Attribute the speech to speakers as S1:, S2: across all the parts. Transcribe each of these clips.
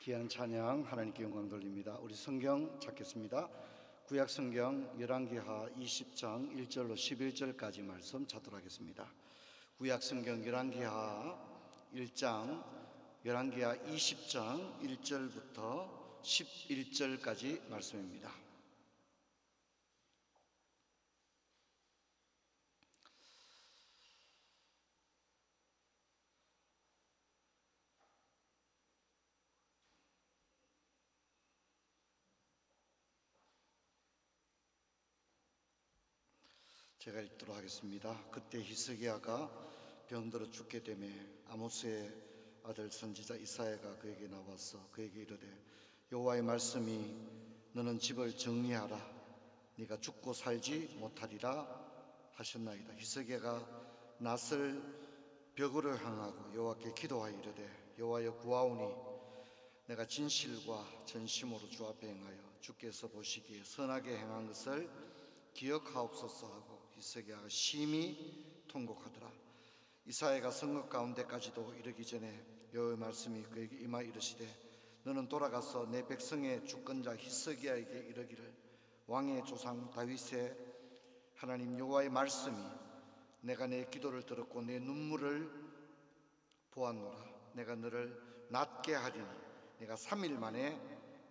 S1: 귀한 찬양 하나님께 영광 돌립니다. 우리 성경 찾겠습니다. 구약 성경 열왕기하 20장 1절로 11절까지 말씀 찾도록 하겠습니다. 구약 성경 열왕기하 20장 1절부터 11절까지 말씀입니다. 제가 읽도록 하겠습니다. 그때 히스기야가 병들어 죽게 되매 아모스의 아들 선지자 이사야가 그에게 나와서 그에게 이르되 여호와의 말씀이 너는 집을 정리하라 네가 죽고 살지 못하리라 하셨나이다. 히스기야가 낯을 벽으로 향하고 여호와께 기도하여 이르되 여호와여 구하오니 내가 진실과 전심으로 주 앞에 행하여 주께서 보시기에 선하게 행한 것을 기억하옵소서 하고 히스기야가 심히 통곡하더라. 이사야가 성읍 가운데까지도 이르기 전에 여호와의 말씀이 그에게 임하여 이르시되 너는 돌아가서 내 백성의 주권자 히스기야에게 이르기를 왕의 조상 다윗의 하나님 여호와의 말씀이 내가 내 기도를 들었고 내 눈물을 보았노라. 내가 너를 낫게 하리니 내가 3일 만에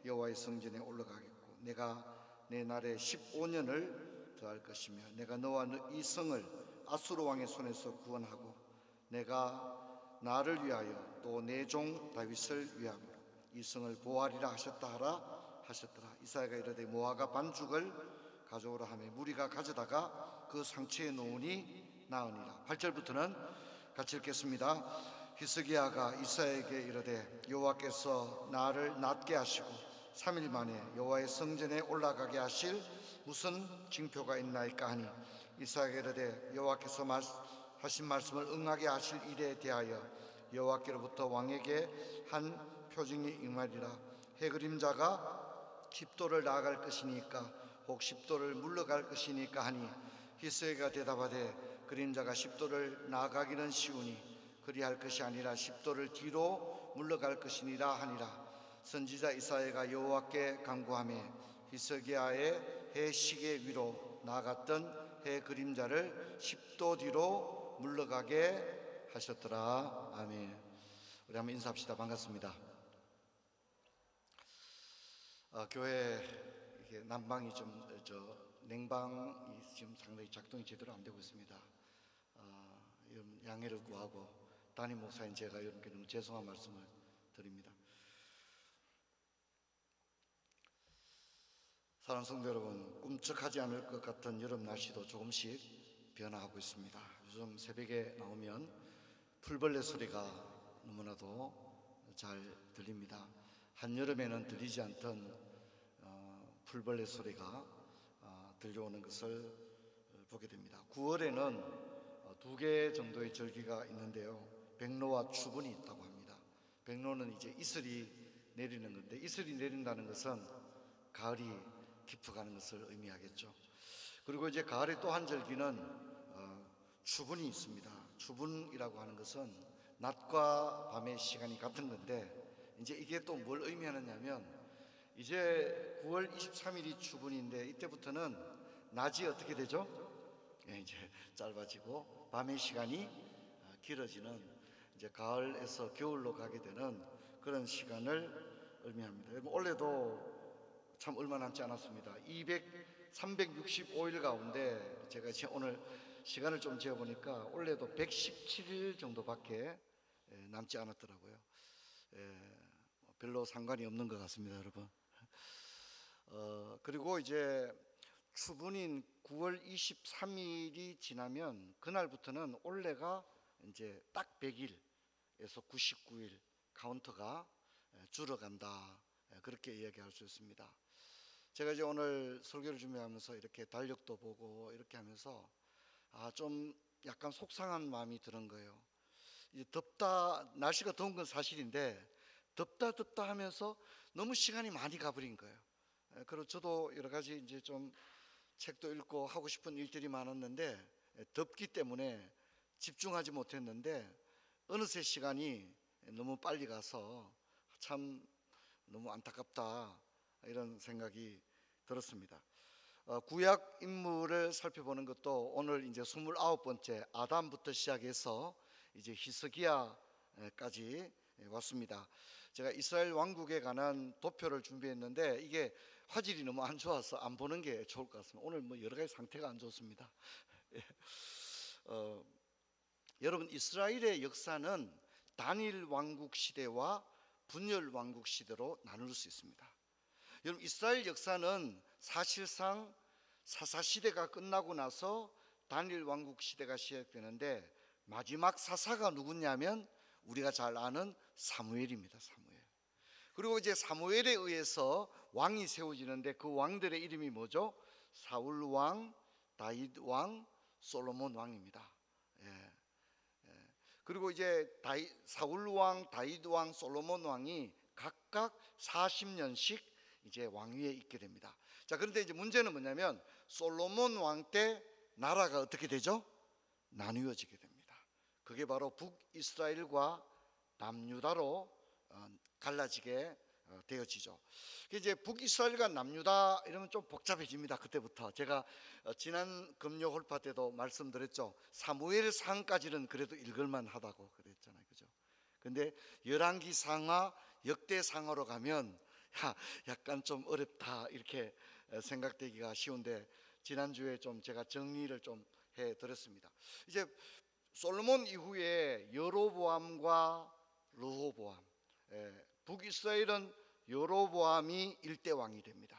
S1: 여호와의 성전에 올라가겠고 내가 내 날에 15년을 더할 것이며 내가 너와 이 성을 아수르 왕의 손에서 구원하고 내가 나를 위하여 또 내 종 다윗을 위함으로 이 성을 보호하리라 하셨다 하라 하셨더라. 이사야가 이르되 모아가 반죽을 가져오라 하매 무리가 가져다가 그 상처에 놓으니 나으니라. 8절부터는 같이 읽겠습니다. 히스기야가 이사야에게 이르되 여호와께서 나를 낫게 하시고 3일 만에 여호와의 성전에 올라가게 하실 무슨 징표가 있나이까 하니 이사야가 이르되 여호와께서 하신 말씀을 응하게 하실 일에 대하여 여호와께로부터 왕에게 한 표징이 임하리라. 해 그림자가 십도를 나아갈 것이니까 혹 십도를 물러갈 것이니까 하니 히스기야가 대답하되 그림자가 십도를 나아가기는 쉬우니 그리할 것이 아니라 십도를 뒤로 물러갈 것이니라 하니라. 선지자 이사야가 여호와께 간구하며 히스기야의 해 시계 위로 나아갔던 해 그림자를 10도 뒤로 물러가게 하셨더라. 아멘. 우리 한번 인사합시다. 반갑습니다. 교회 이게 난방이 좀 냉방이 지금 상당히 작동이 제대로 안 되고 있습니다. 양해를 구하고 담임 목사인 제가 여러분께 너무 죄송한 말씀을 드립니다. 사랑하는 성도 여러분, 꿈쩍하지 않을 것 같은 여름 날씨도 조금씩 변화하고 있습니다. 요즘 새벽에 나오면 풀벌레 소리가 너무나도 잘 들립니다. 한여름에는 들리지 않던 풀벌레 소리가 들려오는 것을 보게 됩니다. 9월에는 2개 정도의 절기가 있는데요, 백로와 추분이 있다고 합니다. 백로는 이제 이슬이 내리는 건데, 이슬이 내린다는 것은 가을이 깊어가는 것을 의미하겠죠. 그리고 이제 가을에 또 한 절기는 추분이 있습니다. 추분이라고 하는 것은 낮과 밤의 시간이 같은 건데, 이제 이게 또 뭘 의미하느냐면 이제 9월 23일이 추분인데 이때부터는 낮이 어떻게 되죠? 이제 짧아지고 밤의 시간이 길어지는, 이제 가을에서 겨울로 가게 되는 그런 시간을 의미합니다. 여러분, 올해도 참 얼마 남지 않았습니다. 365일 가운데 제가 오늘 시간을 좀 재어보니까 올해도 117일 정도밖에 남지 않았더라고요. 별로 상관이 없는 것 같습니다, 여러분. 그리고 이제 추분인 9월 23일이 지나면 그날부터는 올해가 이제 딱 100일에서 99일 카운트가 줄어간다, 그렇게 이야기할 수 있습니다. 제가 이제 오늘 설교를 준비하면서 이렇게 달력도 보고 이렇게 하면서 좀 약간 속상한 마음이 드는 거예요. 이제 날씨가 더운 건 사실인데 덥다 하면서 너무 시간이 많이 가버린 거예요. 그리고 저도 여러 가지 이제 좀 책도 읽고 하고 싶은 일들이 많았는데 덥기 때문에 집중하지 못했는데 어느새 시간이 너무 빨리 가서 참 너무 안타깝다 이런 생각이 들었습니다. 구약 인물을 살펴보는 것도 오늘 이제 29번째 아담부터 시작해서 이제 히스기야까지 왔습니다. 제가 이스라엘 왕국에 관한 도표를 준비했는데 이게 화질이 너무 안 좋아서 안 보는 게 좋을 것 같습니다. 오늘 뭐 여러 가지 상태가 안 좋습니다. 여러분, 이스라엘의 역사는 단일 왕국 시대와 분열 왕국 시대로 나눌 수 있습니다. 여러분, 이스라엘 역사는 사실상 사사시대가 끝나고 나서 단일 왕국 시대가 시작되는데 마지막 사사가 누구냐면 우리가 잘 아는 사무엘입니다. 사무엘. 그리고 이제 사무엘에 의해서 왕이 세워지는데 그 왕들의 이름이 뭐죠? 사울 왕, 다윗 왕, 솔로몬 왕입니다. 그리고 이제 사울 왕, 다윗 왕, 솔로몬 왕이 각각 40년씩 이제 왕위에 있게 됩니다. 자, 그런데 이제 문제는 뭐냐면 솔로몬 왕 때 나라가 어떻게 되죠? 나뉘어지게 됩니다. 그게 바로 북이스라엘과 남유다로 갈라지게 되어지죠. 이제 북이스라엘과 남유다 이러면 좀 복잡해집니다. 그때부터 제가 지난 금요 홀파 때도 말씀드렸죠. 사무엘상까지는 그래도 읽을만 하다고 그랬잖아요, 그죠? 근데 열왕기상하, 역대상하로 가면 약간 좀 어렵다 이렇게 생각되기가 쉬운데 지난주에 좀 제가 정리를 좀 해드렸습니다. 이제 솔로몬 이후에 여로보암과 르호보암, 북이스라엘은 여로보암이 일대 왕이 됩니다.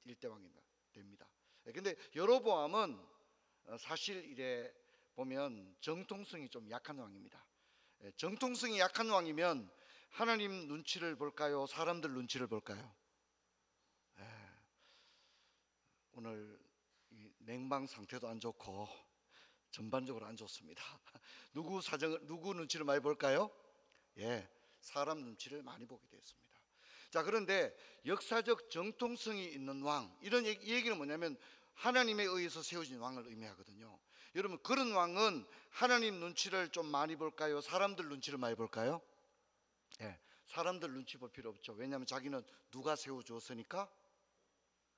S1: 일대 왕이 됩니다. 근데 여로보암은 사실 이래 보면 정통성이 좀 약한 왕입니다. 정통성이 약한 왕이면 하나님 눈치를 볼까요? 사람들 눈치를 볼까요? 오늘 이 냉방 상태도 안 좋고 전반적으로 안 좋습니다. 누구 눈치를 많이 볼까요? 사람 눈치를 많이 보게 되었습니다. 자, 그런데 역사적 정통성이 있는 왕, 이런 얘기는 뭐냐면 하나님에 의해서 세워진 왕을 의미하거든요. 여러분, 그런 왕은 하나님 눈치를 좀 많이 볼까요? 사람들 눈치를 많이 볼까요? 사람들 눈치 볼 필요 없죠. 왜냐하면 자기는 누가 세워주었으니까?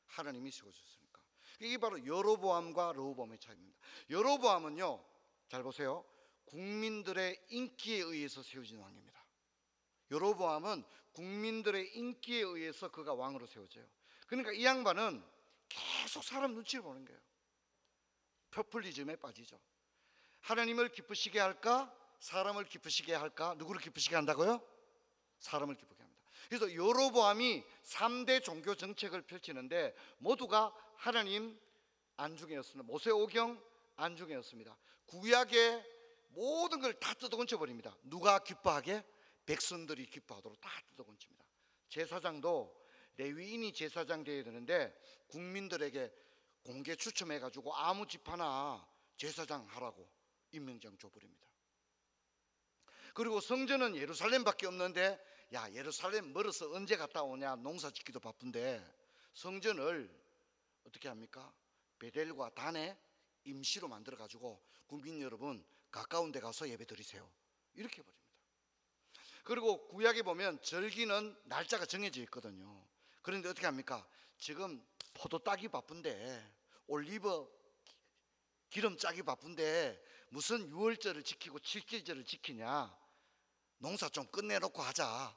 S1: 하나님이 세워주었으니까. 이게 바로 여로보암과 르호보암의 차이입니다. 여로보암은요, 잘 보세요, 국민들의 인기에 의해서 세워진 왕입니다. 여로보암은 국민들의 인기에 의해서 그가 왕으로 세워져요. 그러니까 이 양반은 계속 사람 눈치를 보는 거예요. 포퓰리즘에 빠지죠. 하나님을 기쁘시게 할까? 사람을 기쁘시게 할까? 누구를 기쁘시게 한다고요? 사람을 기쁘게 합니다. 그래서 여로보암이 3대 종교 정책을 펼치는데 모두가 하나님 안중에였습니다. 모세오경 안중에였습니다. 구약의 모든 걸 다 뜯어건쳐 버립니다. 누가 기뻐하게? 백성들이 기뻐하도록 다 뜯어건칩니다. 제사장도 레위인이 제사장 되어야 되는데 국민들에게 공개 추첨해가지고 아무 집 하나 제사장 하라고 임명장 줘버립니다. 그리고 성전은 예루살렘밖에 없는데 야, 예루살렘 멀어서 언제 갔다 오냐, 농사 짓기도 바쁜데 성전을 어떻게 합니까? 베델과 단에 임시로 만들어가지고 국민 여러분 가까운 데 가서 예배 드리세요 이렇게 해버립니다. 그리고 구약에 보면 절기는 날짜가 정해져 있거든요. 그런데 어떻게 합니까? 지금 포도 따기 바쁜데, 올리브 기름 짜기 바쁜데 무슨 6월절을 지키고 7계절을 지키냐, 농사 좀 끝내놓고 하자.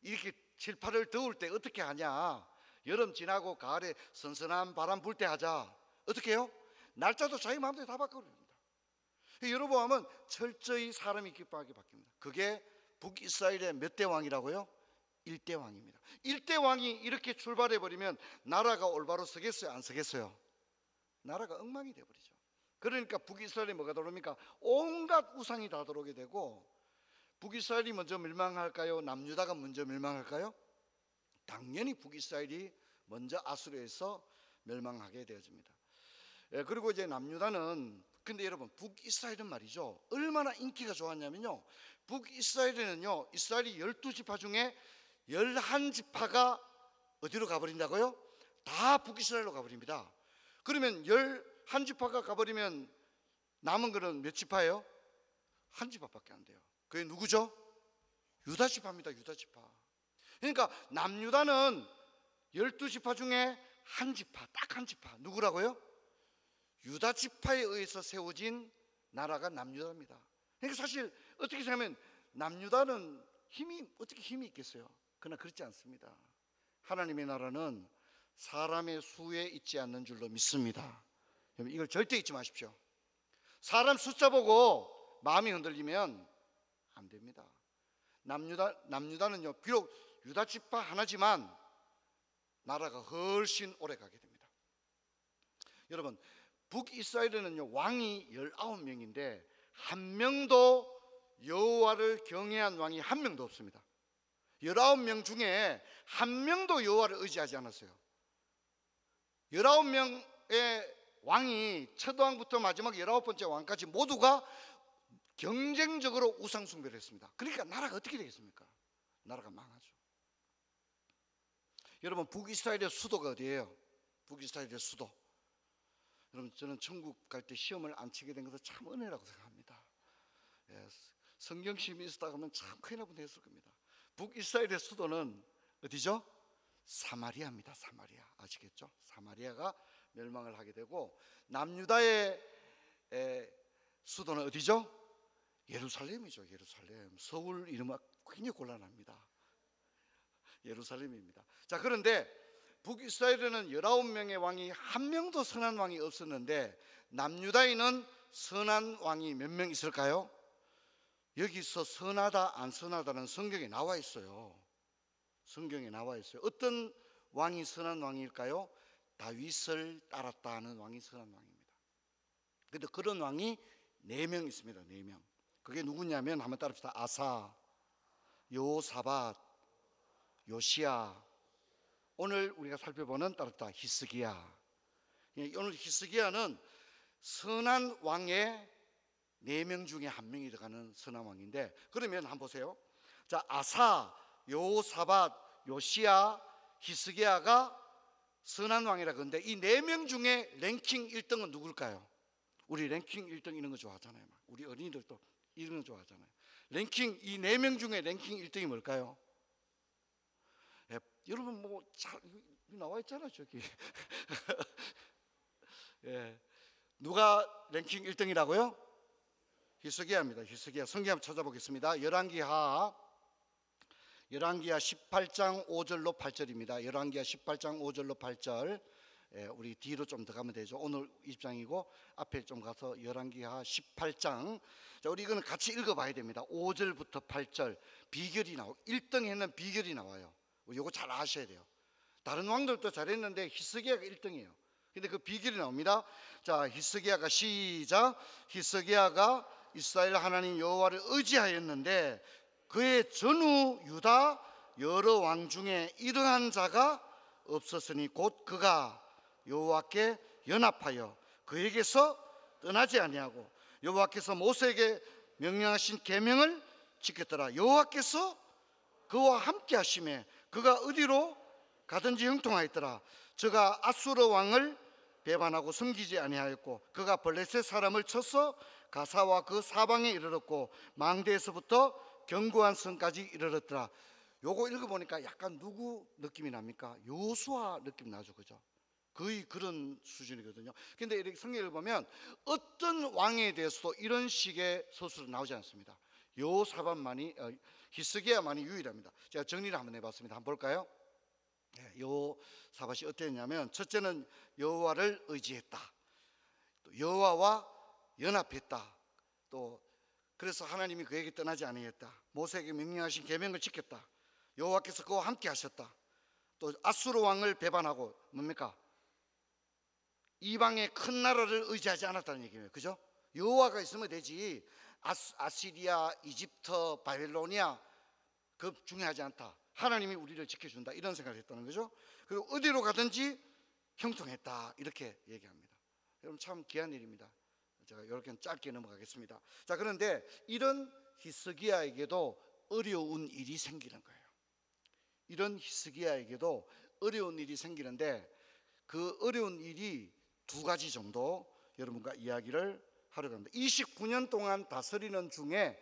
S1: 이렇게 7, 8월 더울 때 어떻게 하냐, 여름 지나고 가을에 선선한 바람 불 때 하자. 어떻게 해요? 날짜도 자기 마음대로 다 바꿔버립니다. 여로보암은 철저히 사람이 기뻐하게 바뀝니다. 그게 북이스라엘의 몇 대 왕이라고요? 1대 왕입니다. 1대 왕이 이렇게 출발해버리면 나라가 올바로 서겠어요? 안 서겠어요? 나라가 엉망이 돼버리죠. 그러니까 북이스라엘이 뭐가 들어옵니까? 온갖 우상이 다 들어오게 되고, 북이스라엘이 먼저 멸망할까요? 남유다가 먼저 멸망할까요? 당연히 북이스라엘이 먼저 아수르에서 멸망하게 되어집니다. 그리고 이제 남유다는, 근데 여러분 북이스라엘은 말이죠, 얼마나 인기가 좋았냐면요, 북이스라엘에는요 이스라엘이 12지파 중에 11지파가 어디로 가버린다고요? 다 북이스라엘로 가버립니다. 그러면 11지파가 가버리면 남은 거는 몇 지파예요? 한 지파밖에 안 돼요. 그게 누구죠? 유다지파입니다. 유다지파. 그러니까 남유다는 12지파 중에 한 지파, 딱 한 지파. 누구라고요? 유다 지파에 의해서 세워진 나라가 남유다입니다. 그러니까 사실 어떻게 생각하면 남유다는 어떻게 힘이 있겠어요? 그러나 그렇지 않습니다. 하나님의 나라는 사람의 수에 있지 않는 줄로 믿습니다. 이걸 절대 잊지 마십시오. 사람 숫자 보고 마음이 흔들리면 안 됩니다. 남유다는요, 비록 유다 지파 하나지만 나라가 훨씬 오래 가게 됩니다. 여러분, 북이스라엘에는요 왕이 19명인데 한 명도 여호와를 경외한 왕이 한 명도 없습니다. 19명 중에 한 명도 여호와를 의지하지 않았어요. 19명의 왕이 첫 왕부터 마지막 19번째 왕까지 모두가 경쟁적으로 우상 숭배를 했습니다. 그러니까 나라가 어떻게 되겠습니까? 나라가 망하죠. 여러분, 북이스라엘의 수도가 어디예요? 북이스라엘의 수도. 여러분, 저는 천국 갈 때 시험을 안 치게 된 것은 참 은혜라고 생각합니다. 예, 성경 시험이 있었다 하면 참 큰일 날 뻔했을 겁니다. 북이스라엘의 수도는 어디죠? 사마리아입니다. 사마리아. 아시겠죠? 사마리아가 멸망을 하게 되고, 남유다의 수도는 어디죠? 예루살렘이죠. 예루살렘. 서울 이름은 굉장히 곤란합니다. 예루살렘입니다. 자, 그런데 북이스라엘에는 19명의 왕이 한 명도 선한 왕이 없었는데 남유다에는 선한 왕이 몇 명 있을까요? 여기서 선하다 안 선하다는 성경에 나와 있어요. 성경에 나와 있어요. 어떤 왕이 선한 왕일까요? 다윗을 따랐다 하는 왕이 선한 왕입니다. 그런데 그런 왕이 4명 있습니다. 4명. 그게 누구냐면 한번 따라합시다. 아사, 여호사밧, 요시야. 오늘 우리가 살펴보는 따르다 히스기야. 오늘 히스기야는 선한 왕의 4명 중에 1명이 들어가는 선한 왕인데, 그러면 한번 보세요. 자, 아사, 여호사밧, 요시야, 히스기야가 선한 왕이라 그러는데 이 4명 중에 랭킹 1등은 누굴까요? 우리 랭킹 1등 이런 거 좋아하잖아요. 우리 어린이들도 이런 거 좋아하잖아요. 랭킹, 이 4명 중에 랭킹 1등이 뭘까요? 예, 여러분 뭐 잘 나와 있잖아요, 저기. 예, 누가 랭킹 1등이라고요? 히스기야입니다. 히스기야. 성경 한번 찾아보겠습니다. 열왕기하 18장 5절로 8절입니다. 열왕기하 18장 5절로 8절. 예, 우리 뒤로 좀 더 가면 되죠. 오늘 20장이고 앞에 좀 가서 열왕기하 18장. 자, 우리 이거는 같이 읽어봐야 됩니다. 5절부터 8절 비결이 나오고 1등 했는 비결이 나와요. 이거 잘 아셔야 돼요. 다른 왕들도 잘했는데 히스기야가 1등이에요. 근데 그 비결이 나옵니다. 자, 히스기야가 시작. 히스기야가 이스라엘 하나님 여호와를 의지하였는데 그의 전후 유다 여러 왕 중에 이러한 자가 없었으니 곧 그가 여호와께 연합하여 그에게서 떠나지 아니하고 여호와께서 모세에게 명령하신 계명을 지켰더라. 여호와께서 그와 함께 하심에 그가 어디로 가든지 형통하였더라. 저가 아수르 왕을 배반하고 섬기지 아니하였고 그가 블레셋 사람을 쳐서 가사와 그 사방에 이르렀고 망대에서부터 견고한 성까지 이르렀더라. 요거 읽어보니까 약간 누구 느낌이 납니까? 여호수아 느낌 나죠, 그죠? 거의 그런 수준이거든요. 근데 이렇게 성경을 보면 어떤 왕에 대해서도 이런 식의 서술은 나오지 않습니다. 여호사밧만이 히스기야만이 유일합니다. 제가 정리를 한번 해봤습니다. 한번 볼까요? 네, 여호사밧이 어땠냐면 첫째는 여호와를 의지했다. 또 여호와와 연합했다. 또 그래서 하나님이 그에게 떠나지 아니했다. 모세에게 명령하신 계명을 지켰다. 여호와께서 그와 함께 하셨다. 또 아수르 왕을 배반하고 뭡니까? 이방의 큰 나라를 의지하지 않았다는 얘기예요. 그죠? 여호와가 있으면 되지 아시리아, 이집트, 바벨로니아 그 중요하지 않다. 하나님이 우리를 지켜준다. 이런 생각을 했다는 거죠. 그리고 어디로 가든지 형통했다. 이렇게 얘기합니다. 여러분 참 귀한 일입니다. 제가 이렇게 짧게 넘어가겠습니다. 자, 그런데 이런 히스기야에게도 어려운 일이 생기는 거예요. 이런 히스기야에게도 어려운 일이 생기는데 그 어려운 일이 2가지 정도 여러분과 이야기를 하려고 합니다. 29년 동안 다스리는 중에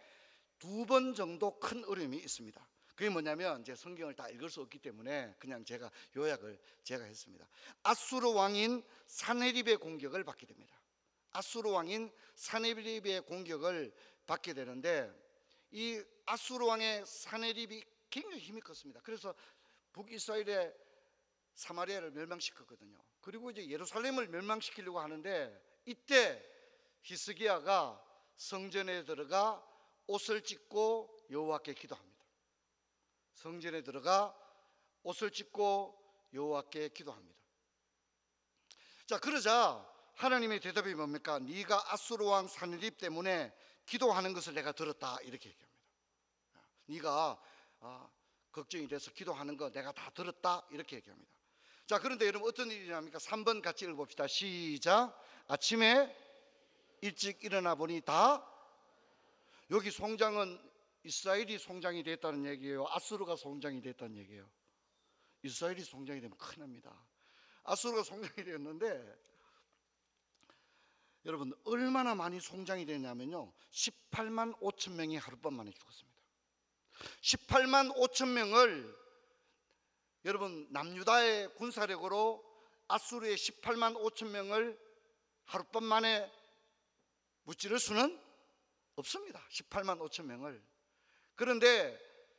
S1: 2번 정도 큰 어려움이 있습니다. 그게 뭐냐면 이제 성경을 다 읽을 수 없기 때문에 그냥 제가 요약을 제가 했습니다. 아수르 왕인 사네립의 공격을 받게 됩니다. 아수르 왕인 사네립의 공격을 받게 되는데, 이 아수르 왕의 사네립이 굉장히 힘이 컸습니다. 그래서 북이스라엘의 사마리아를 멸망시켰거든요. 그리고 이제 예루살렘을 멸망시키려고 하는데, 이때 히스기야가 성전에 들어가 옷을 찢고 여호와께 기도합니다. 성전에 들어가 옷을 찢고 여호와께 기도합니다. 자, 그러자 하나님의 대답이 뭡니까? 네가 아수르 왕 사느립 때문에 기도하는 것을 내가 들었다, 이렇게 얘기합니다. 네가 걱정이 돼서 기도하는 거 내가 다 들었다, 이렇게 얘기합니다. 자, 그런데 여러분 어떤 일이 납니까? 3번 같이 읽어봅시다. 시작. 아침에 일찍 일어나 보니 다, 여기 송장은 이스라엘이 송장이 됐다는 얘기예요? 아수르가 송장이 됐다는 얘기예요? 이스라엘이 송장이 되면 큰일 납니다. 아수르가 송장이 되었는데, 여러분 얼마나 많이 송장이 됐냐면요, 18만 5천 명이 하룻밤 만에 죽었습니다. 18만 5천 명을 여러분 남유다의 군사력으로 아수르의 18만 5천 명을 하룻밤 만에 무찌를 수는 없습니다. 18만 5천 명을. 그런데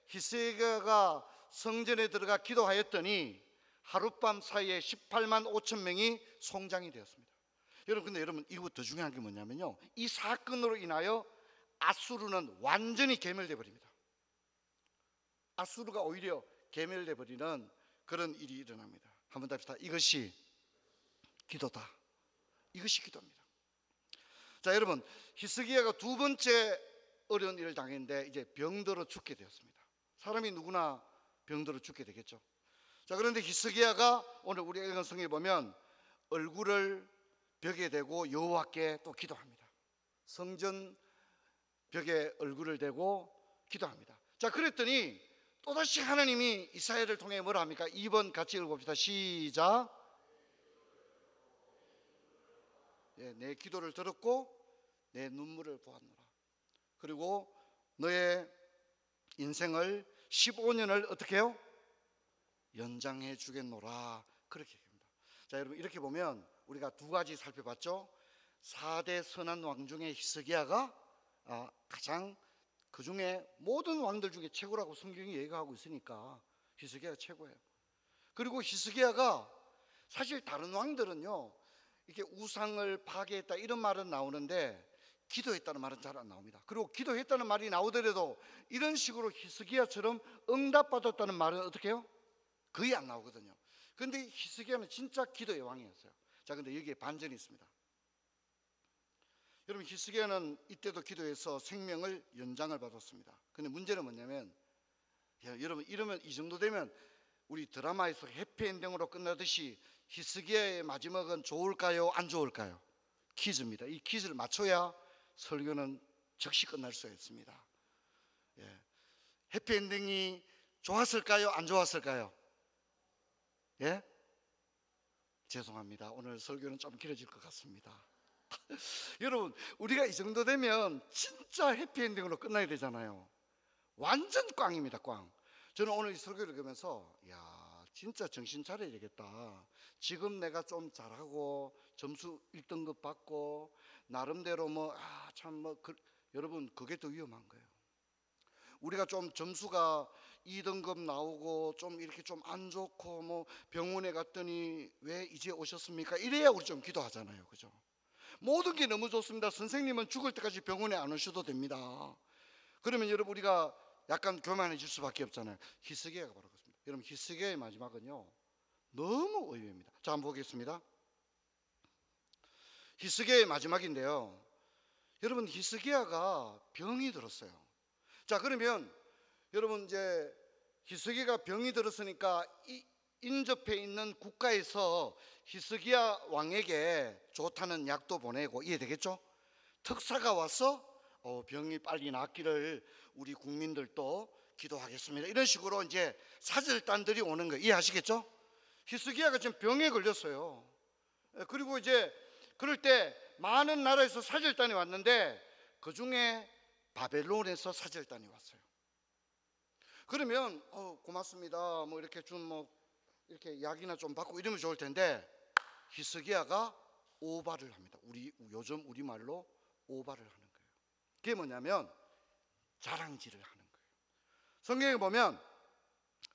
S1: 히스기야가 성전에 들어가 기도하였더니 하룻밤 사이에 18만 5천 명이 송장이 되었습니다. 여러분, 근데 여러분 이거 더 중요한 게 뭐냐면요, 이 사건으로 인하여 아수르는 완전히 괴멸돼 버립니다. 아수르가 오히려 괴멸돼 버리는 그런 일이 일어납니다. 한번 더 합시다. 이것이 기도다. 이것이 기도입니다. 자, 여러분 히스기야가 두 번째 어려운 일을 당했는데 이제 병들어 죽게 되었습니다. 사람이 누구나 병들어 죽게 되겠죠. 자, 그런데 히스기야가 오늘 우리 읽은 성경에 보면 얼굴을 벽에 대고 여호와께 또 기도합니다. 성전 벽에 얼굴을 대고 기도합니다. 자, 그랬더니 또다시 하나님이 이사야를 통해 뭐라 합니까? 2번 같이 읽어봅시다. 시작. 내 기도를 들었고 내 눈물을 보았노라. 그리고 너의 인생을 15년을 어떻게 해요? 연장해 주겠노라, 그렇게 얘기합니다. 자, 여러분 이렇게 보면 우리가 두 가지 살펴봤죠. 4대 선한 왕 중에 히스기야가 가장, 그 중에 모든 왕들 중에 최고라고 성경이 얘기하고 있으니까 히스기야가 최고예요. 그리고 히스기야가 사실 다른 왕들은요, 이렇게 우상을 파괴했다 이런 말은 나오는데 기도했다는 말은 잘 안 나옵니다. 그리고 기도했다는 말이 나오더라도 이런 식으로 히스기야처럼 응답받았다는 말은 어떻게 해요? 거의 안 나오거든요. 그런데 히스기야는 진짜 기도의 왕이었어요. 자, 근데 여기에 반전이 있습니다. 여러분 히스기야는 이때도 기도해서 생명을 연장을 받았습니다. 근데 문제는 뭐냐면, 여러분 이러면, 이 정도 되면 우리 드라마에서 해피엔딩으로 끝나듯이 히스기야의 마지막은 좋을까요, 안 좋을까요? 퀴즈입니다. 이 퀴즈를 맞춰야 설교는 즉시 끝날 수 있습니다. 해피엔딩이 좋았을까요, 안 좋았을까요? 예? 죄송합니다. 오늘 설교는 좀 길어질 것 같습니다. 여러분 우리가 이 정도 되면 진짜 해피엔딩으로 끝나야 되잖아요. 완전 꽝입니다, 꽝. 저는 오늘 이 설교를 들으면서 진짜 정신 차려야 되겠다. 지금 내가 좀 잘하고 점수 1등급 받고 나름대로 여러분 그게 더 위험한 거예요. 우리가 좀 점수가 2등급 나오고 좀 이렇게 좀 안 좋고 병원에 갔더니 왜 이제 오셨습니까? 이래야 우리 좀 기도하잖아요, 그죠? 모든 게 너무 좋습니다. 선생님은 죽을 때까지 병원에 안 오셔도 됩니다. 그러면 여러분 우리가 약간 교만해질 수밖에 없잖아요. 히스기야가 바로 그렇습니다. 여러분 히스기야의 마지막은요 너무 의외입니다. 자, 한번 보겠습니다. 히스기야의 마지막인데요, 여러분 히스기야가 병이 들었어요. 자, 그러면 여러분 이제 히스기야가 병이 들었으니까 인접해 있는 국가에서 히스기야 왕에게 좋다는 약도 보내고, 이해되겠죠? 특사가 와서 병이 빨리 낫기를 우리 국민들도 기도하겠습니다, 이런 식으로 이제 사절단들이 오는 거예요. 이해하시겠죠? 히스기야가 지금 병에 걸렸어요. 그리고 이제 그럴 때 많은 나라에서 사절단이 왔는데 그 중에 바벨론에서 사절단이 왔어요. 그러면 고맙습니다 뭐 이렇게 좀 뭐 이렇게 약이나 좀 받고 이러면 좋을 텐데, 히스기야가 오바를 합니다. 요즘 우리말로 오바를 하는 거예요. 그게 뭐냐면 자랑질을 하는 거예요. 성경에 보면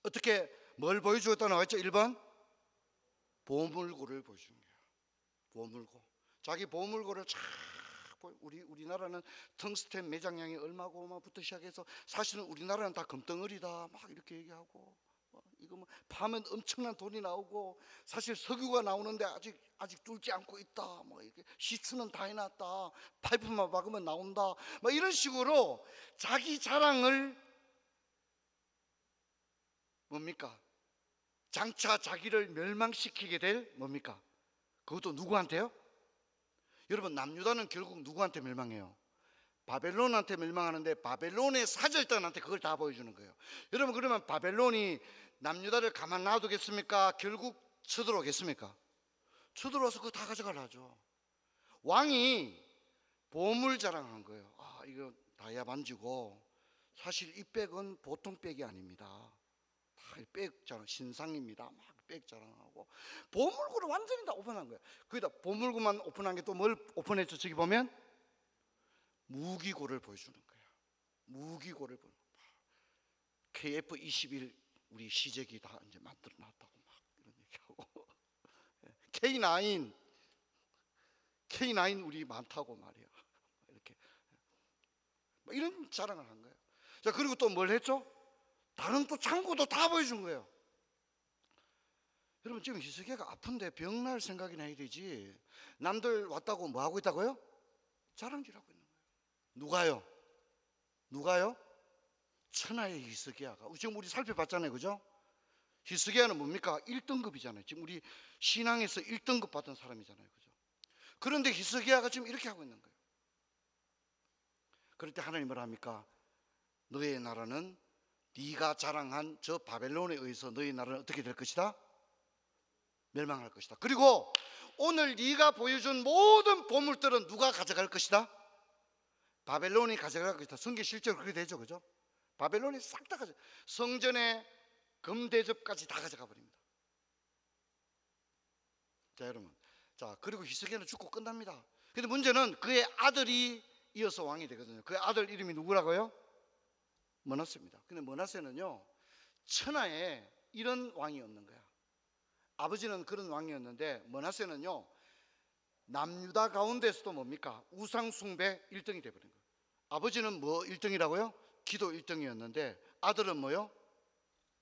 S1: 어떻게 뭘 보여주었다 나와있죠? 1번 보물고를 보여주는 거예요. 보물고. 자기 보물고를 쫙 우리나라는 텅스텐 매장량이 얼마고 막부터 시작해서 사실은 우리나라는 다 금덩어리다 막 이렇게 얘기하고, 이거 뭐 파면 엄청난 돈이 나오고, 사실 석유가 나오는데 아직 뚫지 않고 있다, 뭐 이렇게 시추는 다 해놨다, 파이프만 박으면 나온다, 뭐 이런 식으로 자기 자랑을 뭡니까? 장차 자기를 멸망시키게 될 뭡니까? 그것도 누구한테요? 여러분, 남유다는 결국 누구한테 멸망해요? 바벨론한테 멸망하는데, 바벨론의 사절단한테 그걸 다 보여주는 거예요. 여러분, 그러면 바벨론이 남유다를 가만 놔두겠습니까? 결국 쳐들어오겠습니까? 쳐들어와서 그거 다 가져가려 하죠. 왕이 보물 자랑한 거예요. 이거 다이아 반지고, 사실 이 백은 보통 백이 아닙니다. 다 백 자랑, 신상입니다. 막 백 자랑하고, 보물고를 완전히 다 오픈한 거예요. 거기다 보물고만 오픈한 게 또 뭘 오픈했죠? 저기 보면 무기고를 보여주는 거예요. 무기고를 보여주는 거예요. KF-21 우리 시제기 다 이제 만들어 놨다고 막 이런 얘기하고 K9 우리 많다고 말이야. 이렇게 이런 자랑을 한 거예요. 자, 그리고 또 뭘 했죠? 다른 또 창고도 다 보여준 거예요. 여러분, 지금 히스기야가 아픈데 병날 생각이나 해야 되지, 남들 왔다고 뭐 하고 있다고요? 자랑질하고 있는 거예요. 누가요? 천하의 히스기야가. 지금 우리 살펴봤잖아요, 그죠? 히스기야는 뭡니까? 1등급이잖아요. 지금 우리 신앙에서 1등급 받은 사람이잖아요, 그죠? 그런데 히스기야가 지금 이렇게 하고 있는 거예요. 그럴 때 하나님 뭐라 합니까? 너의 나라는 네가 자랑한 저 바벨론에 의해서 너의 나라는 어떻게 될 것이다? 멸망할 것이다. 그리고 오늘 네가 보여준 모든 보물들은 누가 가져갈 것이다? 바벨론이 가져갈 것이다. 성경 실제로 그렇게 되죠, 그죠? 바벨론이 싹 다 가져가, 성전의 금대접까지 다 가져가 버립니다. 자, 여러분, 자, 그리고 히스기야는 죽고 끝납니다. 근데 문제는 그의 아들이 이어서 왕이 되거든요. 그의 아들 이름이 누구라고요? 므낫세입니다. 근데 므낫세는요, 천하에 이런 왕이 없는 거야. 아버지는 그런 왕이었는데, 므낫세는요, 남유다 가운데서도 뭡니까? 우상 숭배 1등이 되어버린 거예요. 아버지는 뭐 1등이라고요? 기도 1등이었는데, 아들은 뭐요?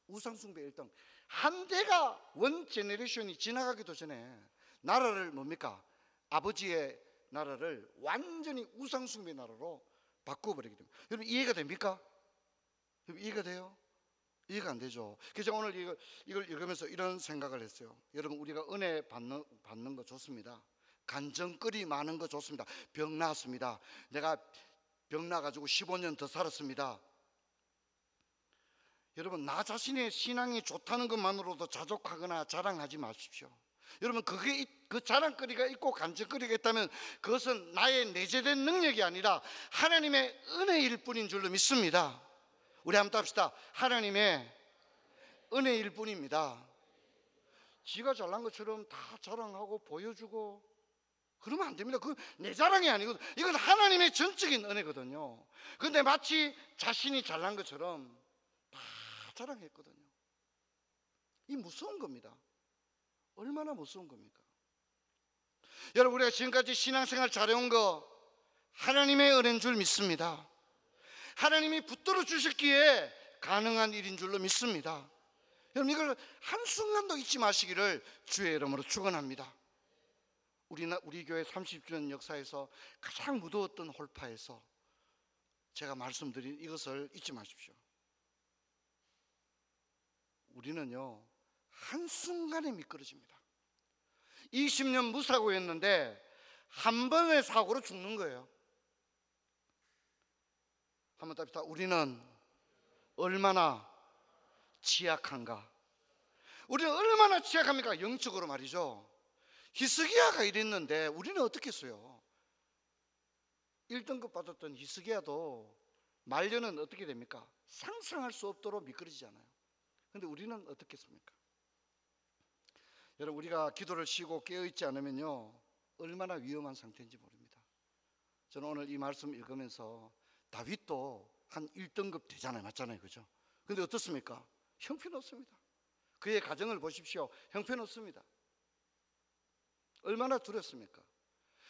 S1: 우상 숭배 1등. 한 대가, 원 제너레이션이 지나가기도 전에 나라를 뭡니까? 아버지의 나라를 완전히 우상 숭배 나라로 바꿔버리게 됩니다. 여러분, 이해가 됩니까? 여러분, 이해가 돼요? 이해가 안 되죠. 그래서 제가 오늘 이걸 읽으면서 이런 생각을 했어요. 여러분, 우리가 은혜 받는 거 좋습니다. 간증거리 많은 거 좋습니다. 병 나았습니다. 내가 병 나가지고 15년 더 살았습니다. 여러분, 나 자신의 신앙이 좋다는 것만으로도 자족하거나 자랑하지 마십시오. 여러분, 그 자랑거리가 있고 간증거리가 있다면 그것은 나의 내재된 능력이 아니라 하나님의 은혜일 뿐인 줄로 믿습니다. 우리 한번 합시다. 하나님의 은혜일 뿐입니다. 지가 잘난 것처럼 다 자랑하고 보여주고 그러면 안 됩니다. 그건 내 자랑이 아니거든. 이건 하나님의 전적인 은혜거든요. 그런데 마치 자신이 잘난 것처럼 다 자랑했거든요. 이 무서운 겁니다. 얼마나 무서운 겁니까? 여러분, 우리가 지금까지 신앙생활 잘해온 거 하나님의 은혜인 줄 믿습니다. 하나님이 붙들어 주셨기에 가능한 일인 줄로 믿습니다. 여러분, 이걸 한순간도 잊지 마시기를 주의 이름으로 축원합니다. 우리 교회 30주년 역사에서 가장 무더웠던 홀파에서 제가 말씀드린 이것을 잊지 마십시오. 우리는요, 한순간에 미끄러집니다. 20년 무사고였는데 한 번의 사고로 죽는 거예요. 한번 답시다. 우리는 얼마나 취약한가? 우리는 얼마나 취약합니까? 영적으로 말이죠. 히스기야가 이랬는데 우리는 어떻게 했어요? 1등급 받았던 히스기야도 말년은 어떻게 됩니까? 상상할 수 없도록 미끄러지잖아요. 그런데 우리는 어떻겠습니까? 여러분, 우리가 기도를 쉬고 깨어있지 않으면요, 얼마나 위험한 상태인지 모릅니다. 저는 오늘 이 말씀 읽으면서 다윗도 한 1등급 되잖아요. 맞잖아요. 그죠? 근데 어떻습니까? 형편없습니다. 그의 가정을 보십시오. 형편없습니다. 얼마나 두렵습니까?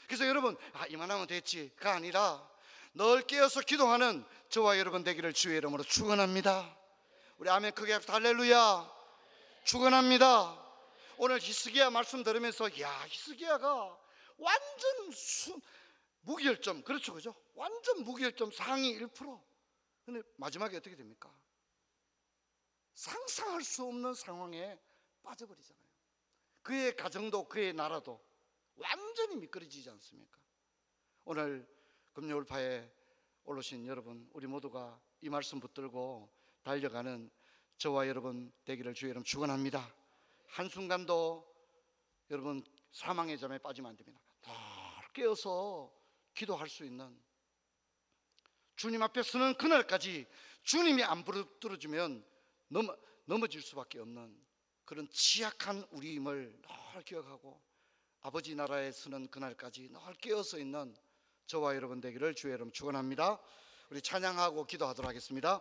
S1: 그래서 여러분, 이만하면 됐지가 아니라 늘 깨어서 기도하는 저와 여러분 되기를 주의 이름으로 축원합니다. 우리 아멘 크게 합시다. 할렐루야. 축원합니다. 오늘 히스기야 말씀 들으면서 히스기야가 완전 무기열점, 그렇죠, 그죠? 완전 무기열점, 상위 1%. 근데 마지막에 어떻게 됩니까? 상상할 수 없는 상황에 빠져버리잖아요. 그의 가정도 그의 나라도 완전히 미끄러지지 않습니까? 오늘 금요일파에 올라오신 여러분, 우리 모두가 이 말씀 붙들고 달려가는 저와 여러분 되기를 주의 이름 축원합니다. 한순간도 여러분 사망의 잠에 빠지면 안 됩니다. 늘 깨어서 기도할 수 있는, 주님 앞에 서는 그날까지 주님이 안 부르짖으면 넘어질 수밖에 없는 그런 취약한 우리임을 늘 기억하고 아버지 나라에 서는 그날까지 늘 깨어서 있는 저와 여러분 되기를 주의 이름 축원합니다. 우리 찬양하고 기도하도록 하겠습니다.